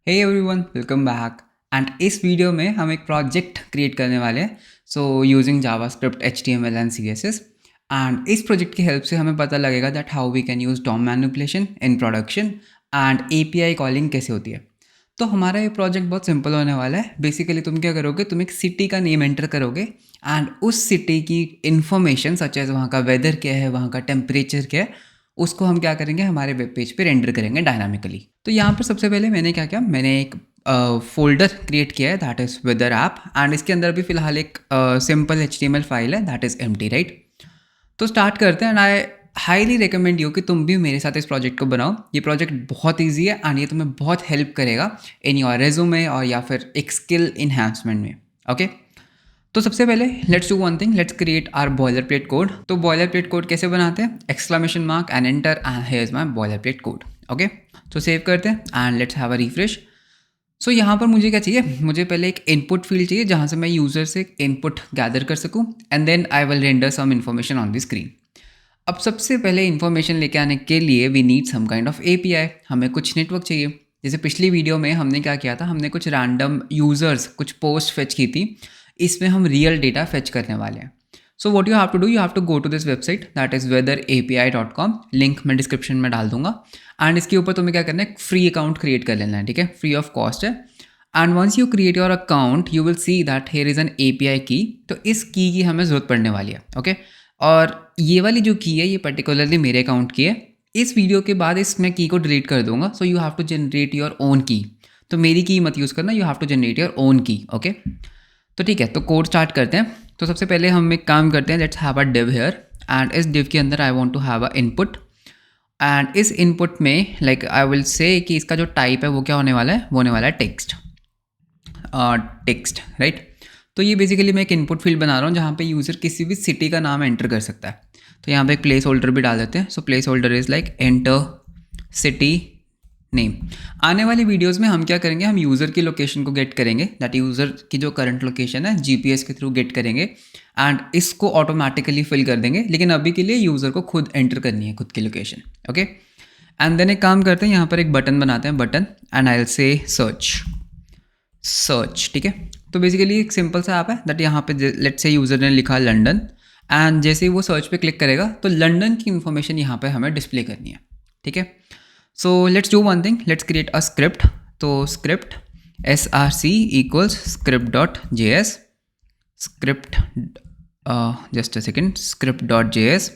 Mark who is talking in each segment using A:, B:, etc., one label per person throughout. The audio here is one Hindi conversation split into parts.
A: Hey everyone, welcome back. And इस वीडियो में हम एक प्रोजेक्ट क्रिएट करने वाले हैं, so using JavaScript, HTML and CSS। And इस प्रोजेक्ट की हेल्प से हमें पता लगेगा that how we can use DOM manipulation in production and API calling कैसे होती है। तो हमारा ये प्रोजेक्ट बहुत सिंपल होने वाला है। बेसिकली तुम क्या करोगे, तुम एक सिटी का नेम एंटर करोगे एंड उस सिटी की इन्फॉर्मेशन सच एज वहाँ का वेदर क्या है, वहाँ का टेम्परेचर क्या है, उसको हम क्या करेंगे, हमारे वेब पेज पे रेंडर करेंगे डायनामिकली। तो यहाँ पर सबसे पहले मैंने क्या किया, मैंने एक फोल्डर क्रिएट किया है that is weather app. And इसके अंदर भी फिलहाल एक सिंपल HTML फाइल है दैट इज़ एम्प्टी, राइट। तो स्टार्ट करते हैं। And I highly recommend you कि तुम भी मेरे साथ इस प्रोजेक्ट को बनाओ। ये प्रोजेक्ट बहुत ईजी है एंड ये तुम्हें बहुत हेल्प करेगा इन योर रेज्यूमे और या फिर एक स्किल इन्हांसमेंट में। ओके, तो सबसे पहले let's do one thing, let's create our boiler plate code. तो बॉयलर प्लेट कोड कैसे बनाते हैं, exclamation mark and enter and here is my boiler plate code. Okay, तो सेव करते हैं and let's have a refresh. So यहाँ पर मुझे क्या चाहिए, मुझे पहले एक इनपुट फील्ड चाहिए जहाँ से मैं यूज़र से इनपुट गैदर कर सकूँ and then I will render some information on the screen. अब सबसे पहले इन्फॉर्मेशन लेके आने के लिए we need some kind of API। हमें कुछ नेटवर्क चाहिए। जैसे पिछली वीडियो में हमने क्या किया था, हमने कुछ रैंडम यूज़र्स कुछ पोस्ट फेच की थी। इसमें हम रियल डेटा फेच करने वाले हैं। So what you have to do, you have to go to this website that is weatherapi.com। Link मैं डिस्क्रिप्शन में डाल दूंगा। एंड इसके ऊपर तुम्हें क्या करना है, फ्री अकाउंट क्रिएट कर लेना है, ठीक है, फ्री ऑफ कॉस्ट है। And once you create your account you will see that here is an API key. तो इस की हमें ज़रूरत पड़ने वाली है। ओके, और ये वाली जो की है ये पर्टिकुलरली मेरे अकाउंट की है। इस वीडियो के बाद इस मैं की को डिलीट कर दूंगा। So you have to generate your own key. तो मेरी की मत यूज़ करना, you have to generate your own key. Okay, तो ठीक है, तो कोड स्टार्ट करते हैं। तो सबसे पहले हम एक काम करते हैं, let's have a div here and इस डिव के अंदर I want to have a input. And इस इनपुट में लाइक आई विल से कि इसका जो टाइप है वो क्या होने वाला है, वो होने वाला है टेक्स्ट। Text, right. तो ये बेसिकली मैं एक इनपुट फील्ड बना रहा हूँ जहाँ पे यूज़र किसी भी सिटी का नाम एंटर कर सकता है। तो यहाँ पे एक प्लेस होल्डर भी डाल देते हैं। So place holder is like enter city name. आने वाली वीडियोस में हम क्या करेंगे, हम यूज़र की लोकेशन को गेट करेंगे, दैट यूज़र की जो करंट लोकेशन है GPS के थ्रू गेट करेंगे एंड इसको ऑटोमेटिकली फिल कर देंगे। लेकिन अभी के लिए यूज़र को खुद एंटर करनी है खुद की लोकेशन। ओके, एंड देन एक काम करते हैं, यहाँ पर एक बटन बनाते हैं, बटन एंड आई विल से सर्च। ठीक है, तो बेसिकली एक सिंपल सा ऐप है दैट यहाँ पे लेट्स से यूज़र ने लिखा लंदन एंड जैसे ही वो सर्च पे क्लिक करेगा तो लंदन की इन्फॉर्मेशन यहाँ पे हमें डिस्प्ले करनी है। ठीक है, so let's do one thing, let's create a script. तो script src equals script.js, script just a second, script.js।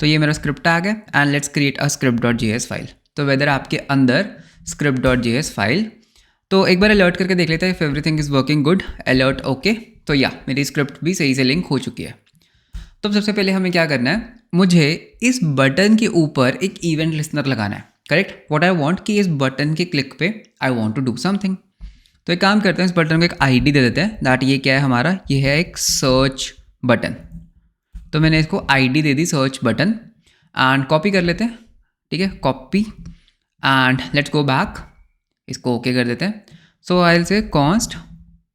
A: तो ये मेरा स्क्रिप्ट आ गया and let's create a script.js file. तो वेदर आपके अंदर script.js फाइल। तो एक बार अलर्ट करके देख लेते हैं if everything is working good. Alert okay, तो या मेरी स्क्रिप्ट भी सही से लिंक हो चुकी है। तो सबसे पहले हमें क्या करना है, मुझे इस बटन के ऊपर एक इवेंट लिस्नर लगाना है। करेक्ट, व्हाट आई वांट कि इस बटन के क्लिक पे I want to do something. तो एक काम करते हैं, इस बटन को एक ID दे देते हैं दैट ये क्या है हमारा, ये है एक सर्च बटन। तो मैंने इसको ID दे दी सर्च बटन एंड कॉपी कर लेते हैं। ठीक है, copy and let's go back, इसको ओके कर देते हैं। So I will say const,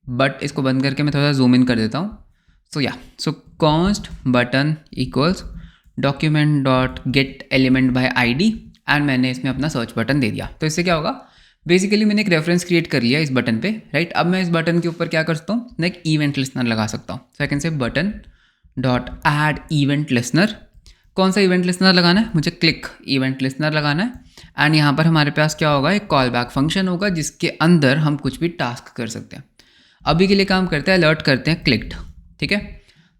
A: but इसको बंद करके मैं थोड़ा सा जूम इन कर देता हूँ। सो const button equals document dot get element by ID and मैंने इसमें अपना सर्च बटन दे दिया। तो इससे क्या होगा, बेसिकली मैंने एक रेफरेंस क्रिएट कर लिया इस बटन पे, राइट। अब मैं इस बटन के ऊपर क्या कर सकता हूँ, मैं एक इवेंट लिस्नर लगा सकता हूँ। So I can say button dot add event listener. कौन सा इवेंट लिस्नर लगाना है, मुझे क्लिक इवेंट लिस्नर लगाना है एंड यहाँ पर हमारे पास क्या होगा, एक कॉल बैक फंक्शन होगा जिसके अंदर हम कुछ भी टास्क कर सकते हैं। अभी के लिए काम करते हैं, अलर्ट करते हैं क्लिक्ड। ठीक है,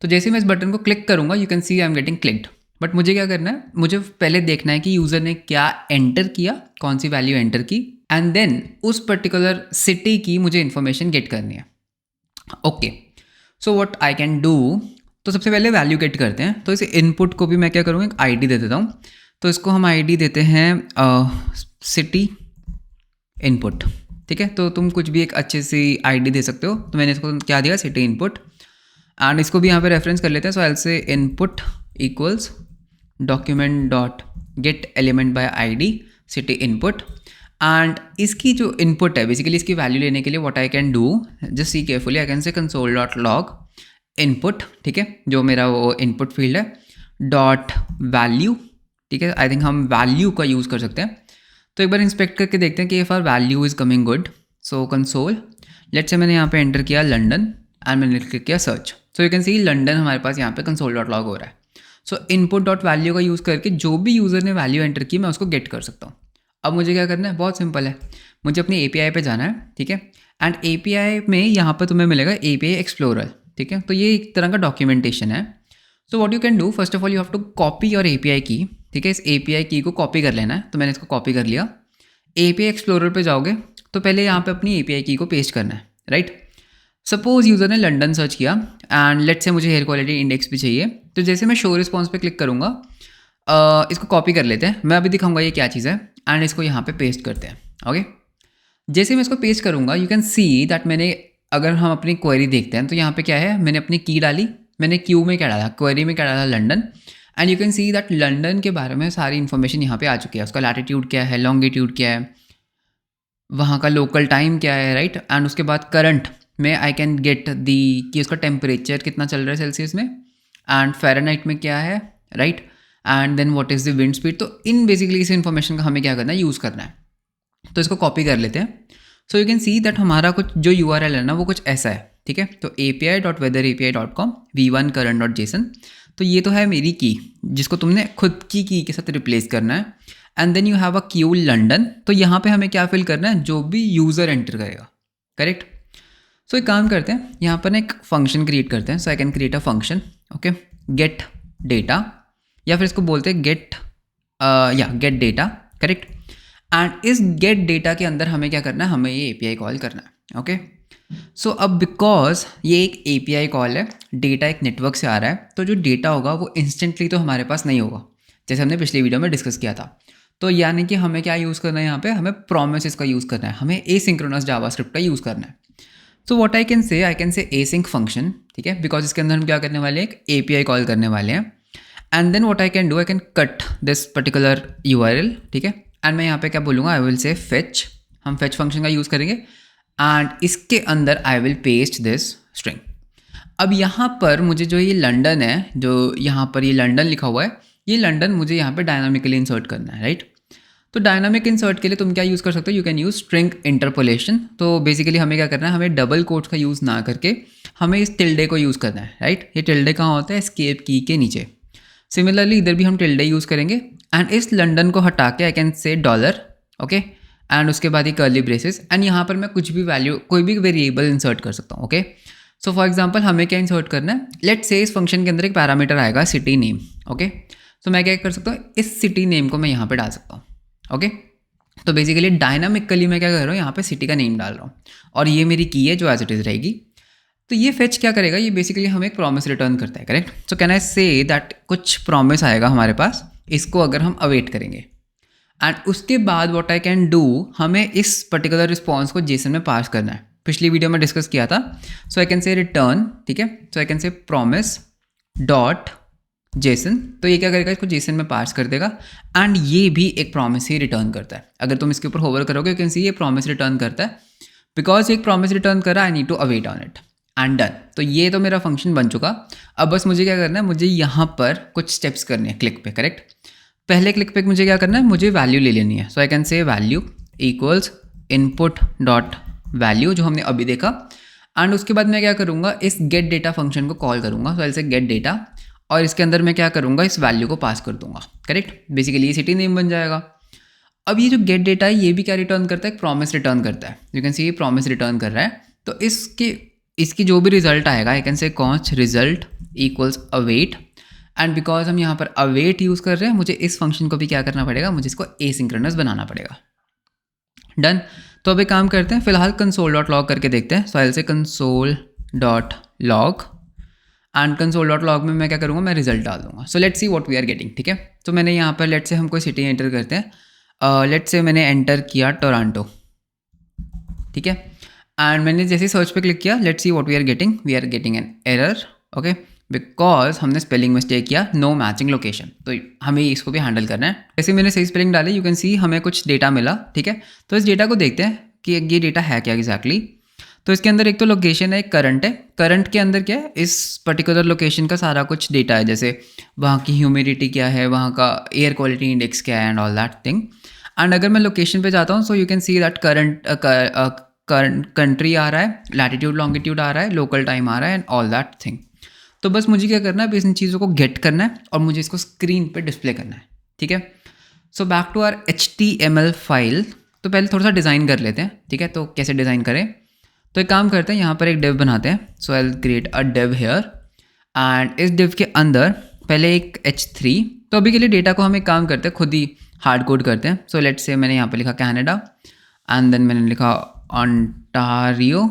A: तो जैसे मैं इस बटन को क्लिक करूँगा you can C I am getting clicked. But मुझे क्या करना है, मुझे पहले देखना है कि यूज़र ने क्या एंटर किया, कौन सी वैल्यू एंटर की एंड देन उस पर्टिकुलर सिटी की मुझे इन्फॉर्मेशन गेट करनी है। Okay, so what I can do, तो सबसे पहले वैल्यू गेट करते हैं। तो इस इनपुट को भी मैं क्या करूँगा, एक ID दे देता हूँ। तो इसको हम ID देते हैं सिटी इनपुट। ठीक है, तो तुम कुछ भी एक अच्छी सी ID दे सकते हो। तो मैंने इसको क्या दिया, सिटी इनपुट एंड इसको भी यहाँ पे रेफरेंस कर लेते हैं। So I will say input equals document dot get element by ID city input and इसकी जो इनपुट है बेसिकली इसकी वैल्यू लेने के लिए what I can do, just see carefully, I can से कंसोल डॉट लॉग इनपुट। ठीक है, जो मेरा वो इनपुट फील्ड है डॉट वैल्यू। ठीक है, आई थिंक हम वैल्यू का यूज़ कर सकते हैं। तो एक बार इंस्पेक्ट करके देखते हैं कि if our value is coming good. So console, let's say मैंने यहाँ पे एंटर किया लंदन एंड मैंने क्लिक किया search, so you can see London हमारे पास यहाँ पे console.log हो रहा है। सो इनपुट डॉट वैल्यू का यूज़ करके जो भी यूज़र ने वैल्यू एंटर की मैं उसको गेट कर सकता हूँ। अब मुझे क्या करना है, बहुत सिंपल है, मुझे अपनी API पे जाना है, ठीक है। एंड API में यहाँ पर तुम्हें मिलेगा API एक्सप्लोरर, ठीक है। तो ये एक तरह का डॉक्यूमेंटेशन है। So what you can do, first of all you have to copy your API key, ठीक है। इस API की को कॉपी कर लेना है, तो मैंने इसको कॉपी कर लिया। API एक्सप्लोरर पे जाओगे तो पहले यहाँ पे अपनी API की को पेस्ट करना है, राइट। सपोज यूज़र ने लंदन सर्च किया एंड लेट्स से मुझे हेयर क्वालिटी इंडेक्स भी चाहिए, तो जैसे मैं शो रिस्पॉन्स पे क्लिक करूँगा, इसको कॉपी कर लेते हैं, मैं अभी दिखाऊंगा ये क्या चीज़ है, एंड इसको यहाँ पे पेस्ट करते हैं, ओके। जैसे मैं इसको पेस्ट करूँगा यू कैन सी दैट मैंने, अगर हम अपनी क्वेरी देखते हैं तो यहाँ पे क्या है, मैंने अपनी की डाली, मैंने क्यू में क्या डाला, क्वेरी में क्या डाला, London, and you can see that London के बारे में सारी इन्फॉर्मेशन यहाँ पे आ चुकी है। उसका लैटिट्यूड क्या है, लॉन्गिट्यूड क्या है, वहाँ का लोकल टाइम क्या है, राइट। एंड उसके बाद करंट में आई कैन गेट दी कि उसका टेम्परेचर कितना चल रहा है सेल्सियस में, एंड फ़ारेनहाइट में क्या है, right. And then what is the wind speed. तो इन बेसिकली इस इन्फॉर्मेशन का हमें क्या करना है, यूज़ करना है। तो इसको कॉपी कर लेते हैं। सो यू कैन सी दैट हमारा कुछ जो URL है ना वो कुछ ऐसा है, ठीक है। तो api.weatherapi.com v1 current.json, तो ये तो है मेरी की जिसको तुमने खुद की के साथ रिप्लेस करना है। And then you have a q London, तो यहाँ पे हमें क्या फिल करना है, जो भी यूज़र एंटर करेगा, करेक्ट। सो एक काम करते हैं, यहाँ पर ना एक फंक्शन क्रिएट करते हैं। So I can create a function, okay, get data, या फिर इसको बोलते हैं get get data, correct. And इस गेट डेटा के अंदर हमें क्या करना है, हमें ये API कॉल करना है, ओके। सो अब बिकॉज ये एक API कॉल है, डेटा एक नेटवर्क से आ रहा है, तो जो डेटा होगा वो इंस्टेंटली तो हमारे पास नहीं होगा, जैसे हमने पिछली वीडियो में डिस्कस किया था। तो यानी कि हमें क्या यूज़ करना है, यहाँ पे हमें प्रोमिसेस का यूज़ करना है, हमें एसिंक्रोनस जावास्क्रिप्ट का यूज़ करना है। सो व्हाट आई कैन से एसिंक फंक्शन, ठीक है, बिकॉज इसके अंदर हम क्या करने वाले हैं, एक API कॉल करने वाले हैं। And then what I can do, I can cut this particular URL, ठीक है। एंड मैं यहाँ पे क्या बोलूँगा, आई विल से फेच, हम फेच फंक्शन का यूज़ करेंगे, एंड इसके अंदर I will paste this string. अब यहाँ पर मुझे जो ये लंदन है, जो यहाँ पर ये लंदन लिखा हुआ है, ये लंदन मुझे यहाँ पे डायनामिकली इंसर्ट करना है, राइट। तो डायनामिक इंसर्ट के लिए तुम क्या यूज़ कर सकते हो, you can use string interpolation. तो बेसिकली हमें क्या करना है, हमें डबल कोट्स का यूज़ ना करके हमें इस टिल्डे को यूज़ करना है, राइट। ये टिल्डे कहाँ होता है, एस्केप की के नीचे। सिमिलरली इधर भी हम टिल्डे यूज़ करेंगे, एंड इस लंदन को हटा के आई कैन से डॉलर, ओके, एंड उसके बाद ये कर्ली ब्रेसेस, एंड यहाँ पर मैं कुछ भी वैल्यू, कोई भी वेरिएबल इंसर्ट कर सकता हूँ, ओके। सो फॉर एग्जांपल हमें क्या इंसर्ट करना है, लेट्स से इस फंक्शन के अंदर एक पैरामीटर आएगा सिटी नेम, ओके। सो मैं क्या कर सकता हूँ, इस सिटी नेम को मैं यहाँ पे डाल सकता हूँ, ओके। तो बेसिकली डायनामिकली मैं क्या कर रहा हूँ, यहाँ पे सिटी का नेम डाल रहा हूँ, और ये मेरी की है जो एज इट इज़ रहेगी। तो ये फेच क्या करेगा, ये बेसिकली हमें एक प्रॉमिस रिटर्न करता है, correct. So can I say that कुछ प्रॉमिस आएगा हमारे पास, इसको अगर हम अवेट करेंगे, एंड उसके बाद व्हाट आई कैन डू, हमें इस पर्टिकुलर रिस्पॉन्स को जेसन में पास करना है। पिछली वीडियो में डिस्कस किया था। सो आई कैन से रिटर्न, ठीक है। So I can say promise dot JSON, तो ये क्या करेगा, इसको जेसन में पास कर देगा, एंड ये भी एक प्रॉमिस ही रिटर्न करता है। अगर तुम इसके ऊपर होवर करोगे, यू कैन सी ये प्रॉमिस रिटर्न करता है, बिकॉज एक प्रॉमिस रिटर्न करा, I need to await on it, and done. तो ये तो मेरा फंक्शन बन चुका। अब बस मुझे क्या करना है, मुझे यहाँ पर कुछ स्टेप्स करने हैं क्लिक पे, करेक्ट। पहले क्लिक पे मुझे क्या करना है, मुझे वैल्यू ले लेनी है। So I can say value equals input dot value, जो हमने अभी देखा, एंड उसके बाद मैं क्या करूँगा, इस गेट डेटा फंक्शन को कॉल करूँगा। सो आई से गेट डेटा, और इसके अंदर मैं क्या करूँगा, इस वैल्यू को पास कर दूंगा, करेक्ट। बेसिकली ये सिटी नेम बन जाएगा। अब ये जो गेट डेटा है ये भी क्या रिटर्न करता है, एक प्रॉमिस रिटर्न करता है। यू कैन सी ये प्रॉमिस रिटर्न कर रहा है। तो इसकी जो भी रिजल्ट आएगा, आई कैन से const result equals await, and because हम यहाँ पर अवेट यूज़ कर रहे हैं, मुझे इस फंक्शन को भी क्या करना पड़ेगा, मुझे इसको एसिंक्रोनस बनाना पड़ेगा। डन। तो अब एक काम करते हैं, फिलहाल console.log करके देखते हैं। सो आई से console.log, एंड console.log में मैं क्या करूँगा, मैं रिजल्ट डाल दूंगा। So let's see what we are getting, ठीक है। तो मैंने यहाँ पर लेट्स से हम कोई सिटी एंटर करते हैं, लेट्स से मैंने एंटर किया टोरंटो, ठीक है। एंड मैंने जैसे सर्च पे क्लिक किया, let's see what we are getting an error, okay, because हमने स्पेलिंग मिस्टेक किया, नो मैचिंग लोकेशन। तो हमें इसको भी हैंडल करना है। जैसे मैंने सही स्पेलिंग डाली, यू कैन सी हमें कुछ डेटा मिला, ठीक है। तो इस डेटा को देखते हैं कि ये डेटा है क्या एग्जैक्टली। तो इसके अंदर एक तो लोकेशन है, एक करंट है। करंट के अंदर क्या है, इस पर्टिकुलर लोकेशन का सारा कुछ डेटा है, जैसे वहाँ की ह्यूमिडिटी क्या है, वहाँ का एयर क्वालिटी इंडेक्स क्या है, एंड ऑल दैट थिंग। एंड अगर मैं लोकेशन पे जाता हूँ, so you can see that country आ रहा है, लैटिट्यूड लॉन्गिट्यूड आ रहा है, लोकल टाइम आ रहा है एंड ऑल दैट थिंग। तो बस मुझे क्या करना है, बस इन चीज़ों को गेट करना है और मुझे इसको स्क्रीन पे डिस्प्ले करना है, ठीक है। So back to our HTML file. तो पहले थोड़ा सा डिज़ाइन कर लेते हैं, ठीक है। तो कैसे डिज़ाइन करें, तो एक काम करते हैं, यहाँ पर एक डिव बनाते हैं। So I will create a div here and इस डिव के अंदर पहले एक H3। तो अभी के लिए डेटा को हम एक काम करते हैं, खुद ही हार्ड कोड करते हैं। सो लेट्स से मैंने यहाँ पे लिखा कनाडा एंड देन मैंने लिखा ओंटारियो,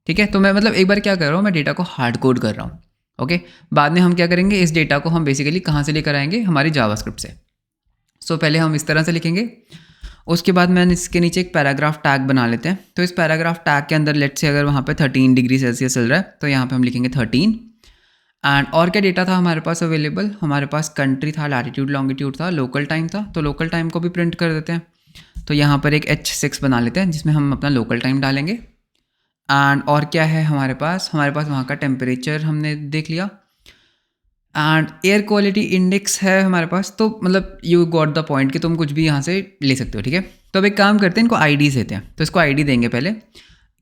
A: ठीक है। तो मैं मतलब एक बार क्या कर रहा हूँ, मैं डेटा को हार्ड कोड कर रहा हूँ, ओके। बाद में हम क्या करेंगे, इस डेटा को हम बेसिकली कहाँ से लेकर आएंगे, हमारी जावास्क्रिप्ट से। सो पहले हम इस तरह से लिखेंगे, उसके बाद मैंने इसके नीचे एक पैराग्राफ टैग बना लेते हैं। तो इस पैराग्राफ टैग के अंदर लेट्स से अगर वहाँ पे 13 डिग्री सेल्सियस चल रहा है तो यहाँ पे हम लिखेंगे 13। एंड और क्या डेटा था हमारे पास अवेलेबल, हमारे पास कंट्री था, लैटिट्यूड लॉन्गिट्यूड था, लोकल टाइम था। तो लोकल टाइम को भी प्रिंट कर देते हैं। तो यहाँ पर एक H6 बना लेते हैं जिसमें हम अपना लोकल टाइम डालेंगे। एंड और क्या है हमारे पास वहाँ का टेम्परेचर हमने देख लिया एंड एयर क्वालिटी इंडेक्स है हमारे पास। तो मतलब यू गॉट द पॉइंट कि तुम कुछ भी यहाँ से ले सकते हो, ठीक है। तो अब एक काम करते हैं, इनको आईडीज़ देते हैं। तो इसको आईडी देंगे, पहले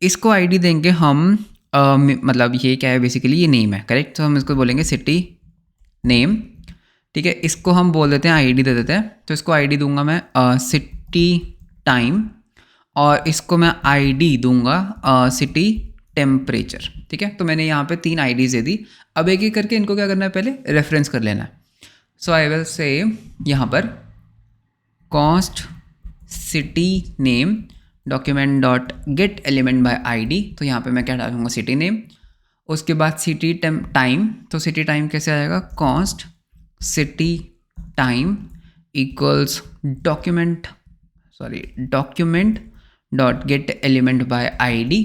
A: इसको आईडी देंगे हम मतलब ये क्या है बेसिकली, ये नेम है, करेक्ट। तो हम इसको बोलेंगे सिटी नेम, ठीक है। इसको हम बोल देते हैं आईडी दे देते हैं। तो इसको आईडी दूंगा मैं सिटी टाइम और इसको मैं आईडी दूंगा सिटी टेम्परेचर, ठीक है। तो मैंने यहाँ पे 3 आईडीज़ दे दी। अब एक एक करके इनको क्या करना है, पहले रेफरेंस कर लेना है। सो आई विल से यहाँ पर cost city name document dot get element bye ID. तो यहाँ पे मैं क्या डालूंगा, सिटी नेम। उसके बाद सिटी टाइम। तो सिटी टाइम कैसे आएगा, cost city time equals document dot get element bye ID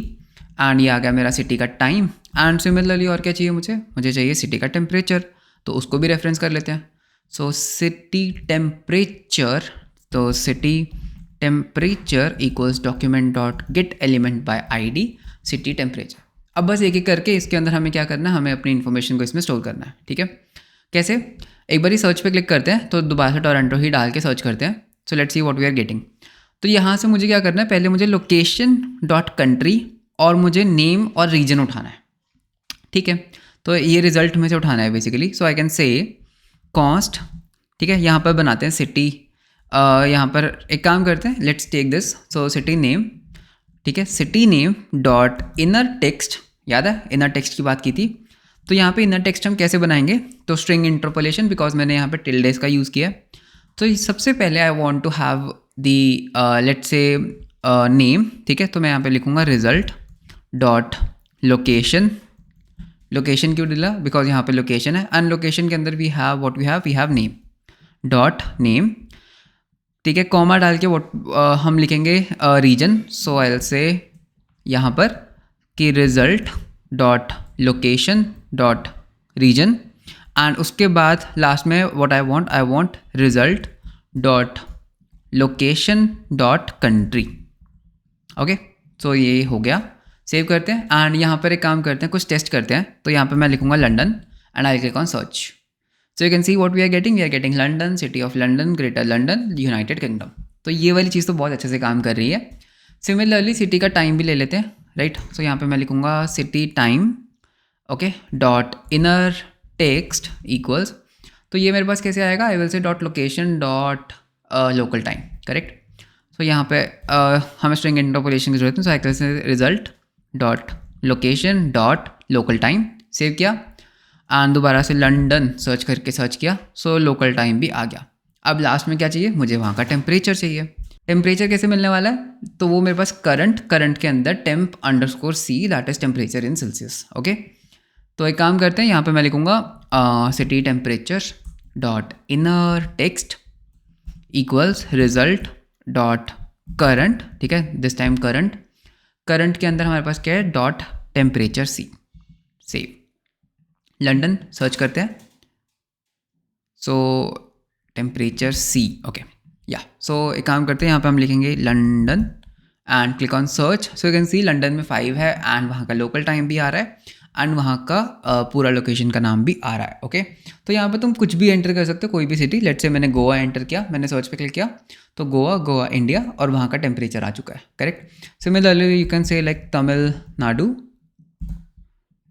A: and ये आ गया मेरा सिटी का टाइम। एंड सिमिलरली और क्या चाहिए मुझे चाहिए सिटी का टेम्परेचर। तो उसको भी रेफरेंस कर लेते हैं। सो सिटी टेम्परेचर, तो city temperature equals document dot get element bye ID city temperature. अब बस एक एक करके इसके अंदर हमें क्या करना है, हमें अपनी इन्फॉर्मेशन को इसमें स्टोर करना है, ठीक है। कैसे, एक बार ही सर्च पे क्लिक करते हैं तो दोबारा से टोरंटो ही डाल के सर्च करते हैं। So let's see what we are getting. तो यहाँ से मुझे क्या करना है, पहले मुझे लोकेशन डॉट कंट्री और मुझे नेम और रीजन उठाना है, ठीक है। तो ये रिजल्ट में से उठाना है बेसिकली। सो आई कैन से कॉस्ट, ठीक है। यहाँ पर बनाते हैं सिटी, यहाँ पर एक काम करते हैं, let's take this. So city name, ठीक है, city name dot inner text, याद है इनर टेक्स्ट की बात की थी। तो यहाँ पे इनर टेक्स्ट हम कैसे बनाएंगे, तो स्ट्रिंग इंटरपोलेशन, बिकॉज मैंने यहाँ पे टिल्डेस का यूज़ किया। तो सबसे पहले I want to have the let's say name, ठीक है। तो मैं यहाँ पे लिखूँगा रिजल्ट डॉट लोकेशन। लोकेशन क्यों डाला, बिकॉज यहाँ पे लोकेशन है एंड लोकेशन के अंदर we have what we have name dot name, ठीक है। कॉमा डाल के हम लिखेंगे रीजन। सो आई विल से यहाँ पर कि result dot location dot region and उसके बाद लास्ट में what I want result dot location dot country, okay. So ये हो गया, सेव करते हैं एंड यहाँ पर एक काम करते हैं, कुछ टेस्ट करते हैं। तो यहाँ पे मैं लिखूँगा London and I click on search. So you can see what we are getting London, city of London, greater London, United Kingdom. तो ये वाली चीज़ तो बहुत अच्छे से काम कर रही है। सिमिलरली सिटी का टाइम भी ले लेते हैं, राइट। सो यहाँ पे मैं लिखूँगा city time, okay, dot inner text equals. तो ये मेरे पास कैसे आएगा, I will say dot location dot local time, correct. So यहाँ पे हमें स्ट्रिंग इंटरपोलेशन की जरूरत है। So I can say result dot location dot local time, save किया एंड दोबारा से लंदन सर्च किया। सो लोकल टाइम भी आ गया। अब लास्ट में क्या चाहिए, मुझे वहाँ का टेम्परेचर चाहिए। टेम्परेचर कैसे मिलने वाला है, तो वो मेरे पास करंट के अंदर temp underscore C, that is temperature in Celsius, okay. तो एक काम करते हैं, यहाँ पे मैं लिखूँगा city temperature dot inner text equals result dot current, ठीक है, दिस टाइम करंट के अंदर हमारे पास क्या है, dot temperature C, save. London search करते हैं, सो टेम्परेचर सी, ओके या। सो एक काम करते हैं, यहाँ पे हम लिखेंगे London and click on search. So you can see London में 5 है एंड वहाँ का लोकल टाइम भी आ रहा है एंड वहाँ का पूरा लोकेशन का नाम भी आ रहा है। ओके, तो यहाँ पे तुम कुछ भी एंटर कर सकते हो, कोई भी सिटी। लेट्स से मैंने गोवा एंटर किया, मैंने सर्च पे क्लिक किया तो गोवा इंडिया, और वहाँ का टेम्परेचर आ चुका है। Correct. Similarly you can say like Tamil Nadu.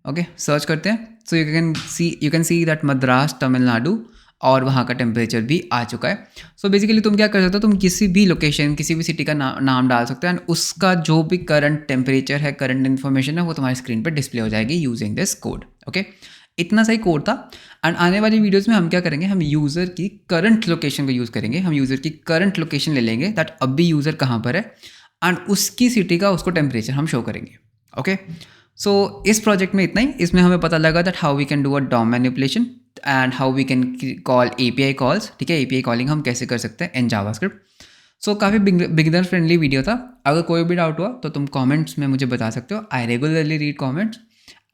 A: Okay, search करते हैं, सो you can see that Madras Tamil Nadu, और वहाँ का टेम्परेचर भी आ चुका है। सो बेसिकली तुम क्या कर सकते हो, तुम किसी भी लोकेशन, किसी भी सिटी का नाम डाल सकते हो, एंड उसका जो भी करंट टेम्परेचर है, करंट इन्फॉर्मेशन है, वो तुम्हारी स्क्रीन पर डिस्प्ले हो जाएगी यूजिंग दिस कोड। ओके, इतना सही कोड था। एंड आने वाली वीडियोस में हम क्या करेंगे, हम यूज़र की करंट लोकेशन को यूज़ करेंगे। हम यूज़र की करंट लोकेशन ले लेंगे, दैट अब भी यूज़र कहाँ पर है, एंड उसकी सिटी का उसको टेम्परेचर हम शो करेंगे। ओके, सो इस प्रोजेक्ट में इतना ही। इसमें हमें पता लगा that how we can do a DOM manipulation and how we can call API calls. ठीक है, API कॉलिंग हम कैसे कर सकते हैं इन जावास्क्रिप्ट। सो काफ़ी बिगिनर फ्रेंडली वीडियो था। अगर कोई भी डाउट हुआ तो तुम कमेंट्स में मुझे बता सकते हो। आई regularly read comments,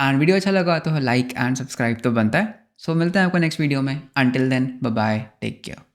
A: and video अच्छा लगा तो लाइक एंड सब्सक्राइब तो बनता है। सो मिलते हैं आपको नेक्स्ट वीडियो में। Until then, bye bye, take care.